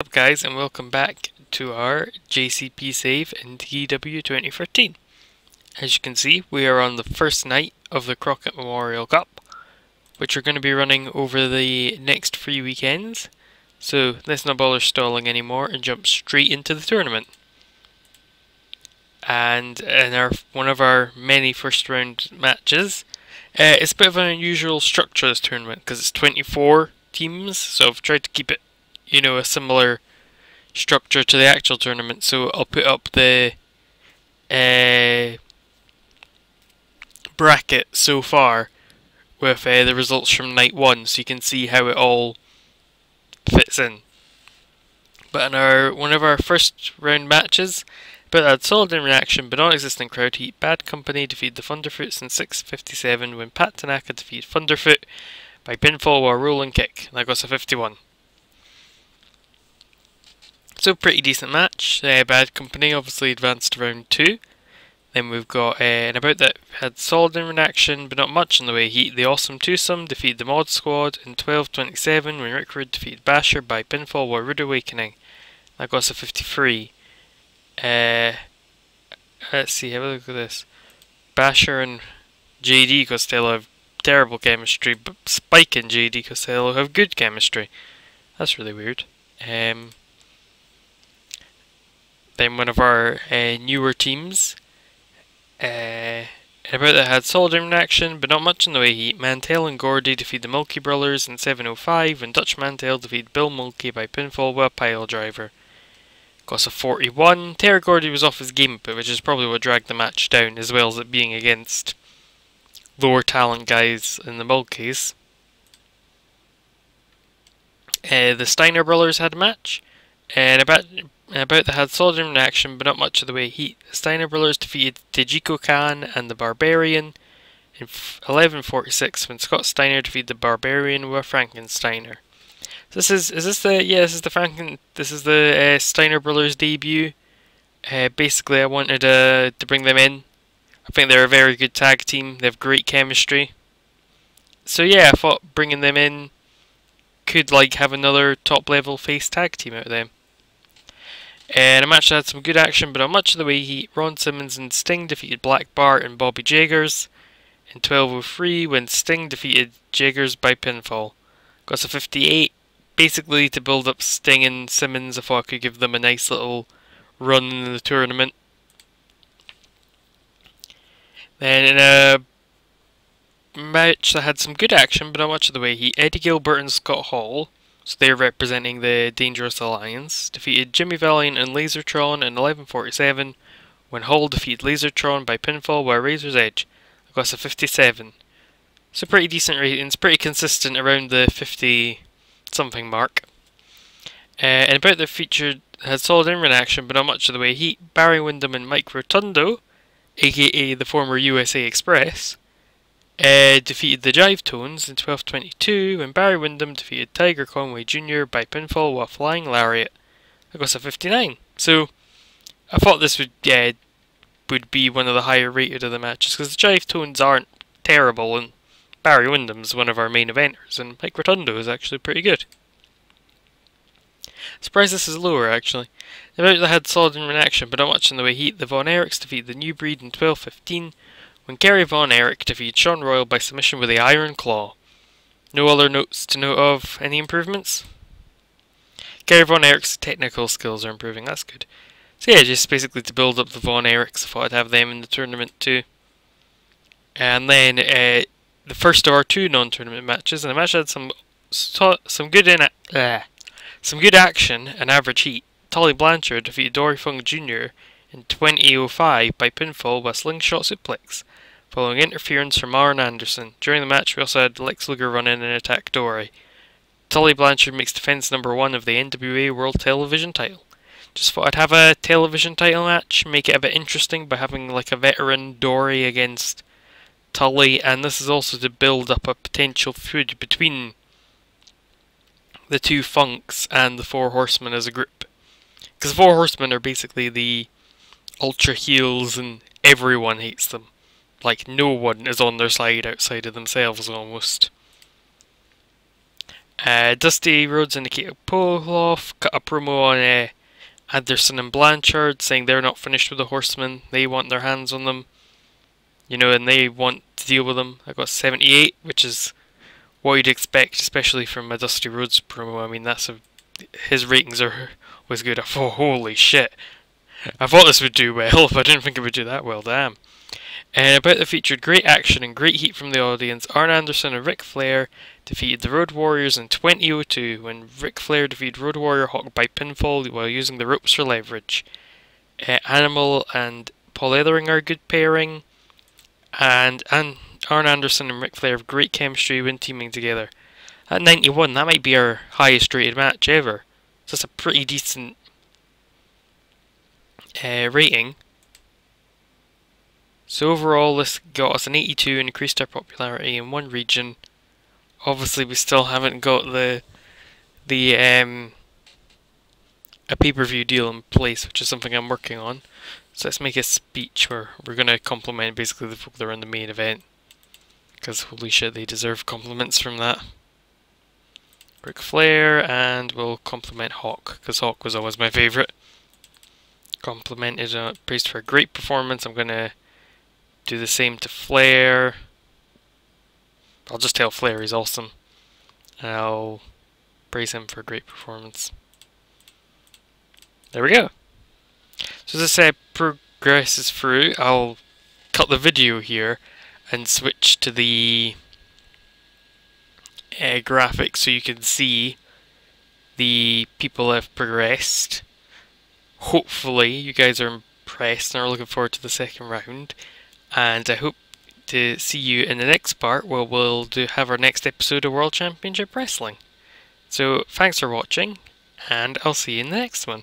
What's up guys, and welcome back to our JCP save in TEW 2013. As you can see, we are on the first night of the Crockett Memorial Cup, which we're going to be running over the next 3 weekends. So let's not bother stalling anymore and jump straight into the tournament. And in one of our many first round matches, it's a bit of an unusual structure, this tournament, because it's 24 teams, so I've tried to keep it, a similar structure to the actual tournament. So I'll put up the bracket so far with the results from night 1, so you can see how it all fits in. But in one of our first round matches, but had solid in reaction but non-existent crowd heat, Bad Company defeated the Thunderfoots in 6:57 when Pat Tanaka defeated Thunderfoot by pinfall while rolling kick. That got a 51. So pretty decent match. Bad Company obviously advanced to round 2. Then we've got an about that had solid in reaction but not much in the way heat. The Awesome Twosome defeated the Mod Squad in 12:27 when Rick Rude defeated Basher by pinfall while Rude Awakening. That got a 53. Let's see, have a look at this. Basher and JD Costello have terrible chemistry, but Spike and JD Costello have good chemistry. That's really weird. Then one of our newer teams, about that had solid in action, but not much in the way heat. Mantell and Gordy defeat the Mulkey Brothers in 7:05 when Dutch Mantell defeated Bill Mulkey by pinfall with a pile driver. Got a 41. Terry Gordy was off his game a bit, which is probably what dragged the match down, as well as it being against lower talent guys in the Mulkeys. The Steiner Brothers had a match, and about that had solid in action, but not much of the way heat. The Steiner Brothers defeated Tejiko Khan and the Barbarian in 11:46 when Scott Steiner defeated the Barbarian with Frankensteiner. This is the Steiner Brothers debut. Basically, I wanted to bring them in. I think they're a very good tag team. They have great chemistry. So yeah, I thought bringing them in could have another top level face tag team out of them. And a match that had some good action, but not much of the way heat. Ron Simmons and Sting defeated Black Bart and Bobby Jaggers in 12:03 when Sting defeated Jaggers by pinfall. Got a 58. Basically, to build up Sting and Simmons, I thought I could give them a nice little run in the tournament. Then in a match that had some good action, but not much of the way heat, Eddie Gilbert and Scott Hall, so they're representing the Dangerous Alliance, defeated Jimmy Valiant and Lasertron in 11:47 when Hall defeated Lasertron by pinfall by Razor's Edge. I got a 57. So pretty decent ratings, pretty consistent around the 50 something mark. And about the featured had solid in-ring action, but not much of the way heat. Barry Windham and Mike Rotundo, aka the former USA Express, defeated the Jive Tones in 12:22 when Barry Windham defeated Tiger Conway Jr. by pinfall with a flying lariat. That got a 59. So I thought this would be one of the higher rated of the matches, because the Jive Tones aren't terrible, and Barry Windham's one of our main eventers, and Mike Rotundo is actually pretty good. Surprised this is lower, actually. About that had solid in action, but not much in the way heat. The Von Erichs defeated the New Breed in 12:15 when Kerry Von Erich defeated Sean Royal by submission with the Iron Claw. No other notes to note of. Any improvements? Kerry Von Erich's technical skills are improving, that's good. So yeah, just basically to build up the Von Erichs, I thought I'd have them in the tournament too. And then the first of our 2 non-tournament matches, and the match had some good action and average heat. Tully Blanchard defeated Dory Funk Jr. in 20:05 by pinfall with a slingshot suplex, following interference from Arn Anderson. During the match, we also had Lex Luger run in and attack Dory. Tully Blanchard makes defense number 1 of the NWA World Television title. Just thought I'd have a television title match, make it a bit interesting by having a veteran Dory against Tully, and this is also to build up a potential feud between the 2 Funks and the 4 Horsemen as a group. Because the 4 Horsemen are basically the ultra heels and everyone hates them. No one is on their side outside of themselves almost. Dusty Rhodes and Nikita Koloff cut a promo on Anderson and Blanchard, saying they're not finished with the Horsemen. They want their hands on them, and they want to deal with them. I got 78, which is what you'd expect, especially from a Dusty Rhodes promo. I mean, his ratings are was good. I thought, holy shit! I thought this would do well, but I didn't think it would do that well. Damn. And about the featured great action and great heat from the audience, Arn Anderson and Ric Flair defeated the Road Warriors in 2002 when Ric Flair defeated Road Warrior Hawk by pinfall while using the ropes for leverage. Animal and Paul Ellering are a good pairing, and Arn Anderson and Ric Flair have great chemistry when teaming together. At 91, that might be our highest rated match ever. So that's a pretty decent rating. So overall, this got us an 82 and increased our popularity in one region. Obviously, we still haven't got a pay-per-view deal in place, which is something I'm working on. So let's make a speech where we're going to compliment basically the folk that are in the main event, because holy shit, they deserve compliments from that. Ric Flair, and we'll compliment Hawk, because Hawk was always my favourite. Complimented, praised for a great performance. I'm going to do the same to Flair. I'll just tell Flair he's awesome, and I'll praise him for a great performance. There we go. So as this progresses through, I'll cut the video here and switch to the graphics so you can see the people have progressed. Hopefully you guys are impressed and are looking forward to the second round, and I hope to see you in the next part where we'll have our next episode of World Championship Wrestling. So thanks for watching, and I'll see you in the next one.